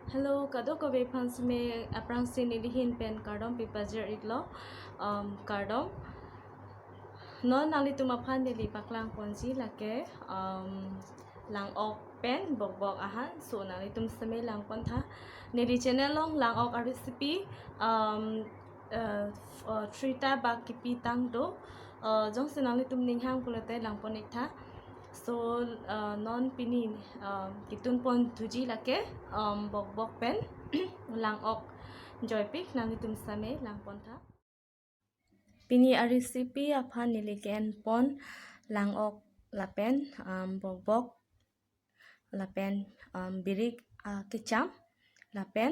Hello, kado ko be fans me aprang sin ilihin pen kardom pipajer iglo kardom no nali tuma phan deli paklang ponji lake lang ok pen bokbok ahan so nali tum same lang pon tha nili channel long lang ok a recipe 3 ta ba kipi tang do jong sinali tum ning hang pulote lang pon ik tha so non pinin kitun pon tuji lake bok pen lang ok joy pik nang itum same lang pon tha pini a recipe aphan niliken pon lang ok lapen bok lapen birik kecham lapen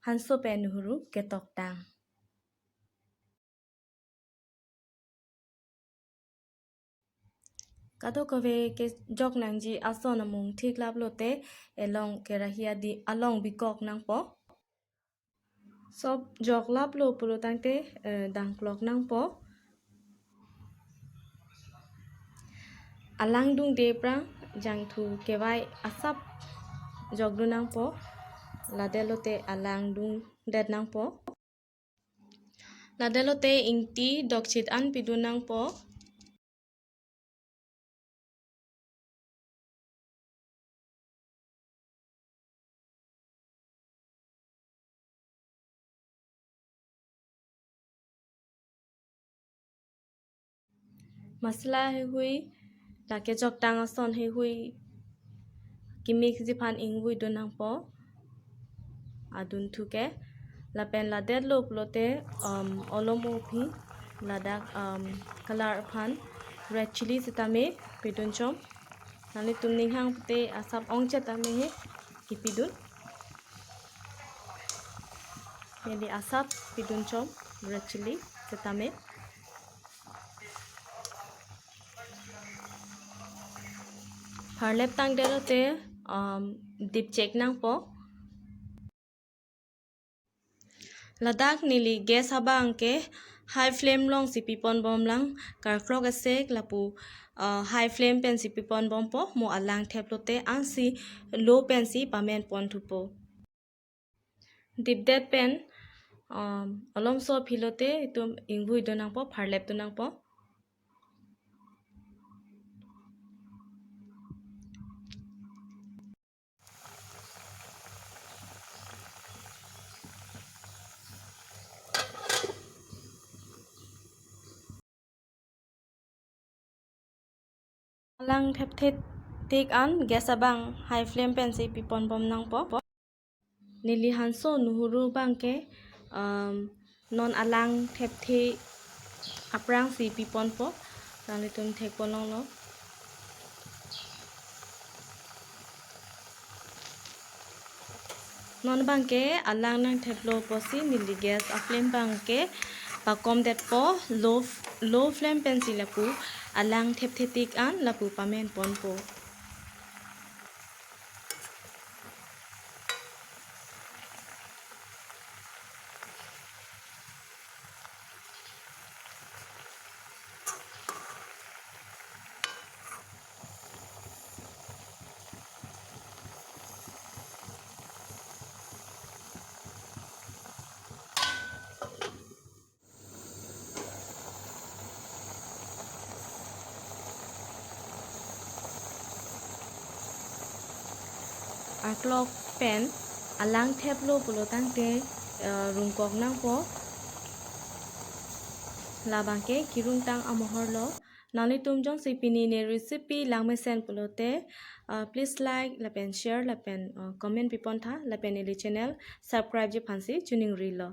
hanso pen huru ketok tang kado kove ke jok nang ji ason amung thik lap lote elong kerahia di along bikok nang po sob jok lap lo pulo tangte dang klok nang po alang dung de prang jang thu kewai asap jok du nang po ladelote alang dung det nang po ladelote ingti dokchit an pidu nang po masala he hui lake jok tang ason he hui kimik jiphan ingui du nang po adun thuke lapen ladet lo plote olomo phi ladak color phan red chili sitame pidun chom nani tumning hang te asap ong chetame he kipidun meli asap pidun chom red chili sitame harlep tang delote dip check nang po ladak nili gas habang ke high flame long si pipon bom lang kar krok asek lapu high flame pen si pipon bom po mo alang theplote an si low pen si pamen pon thupo dip that pen alom so philote tum ingui donang po pharlep donang po alang thep thet tik an gas abang high flame pen si pipon bom nang po nili hanso nuhuru bangke non alang thep the aprang si pipon po nali tum thek polong lo non bangke alang nang theplo posi nili gas a flame bangke pakom det po low flame pen si lapu alang thep thetik an lapu pamen pon po aklok pen alang thep lo pulo tangte rungkok nang po labangke kirung tang amohor lo nani tum jong si pini ne recipe langme sen pulote please like lapen share lapen comment pipon tha lapen eli channel subscribe je phansi tuning rilo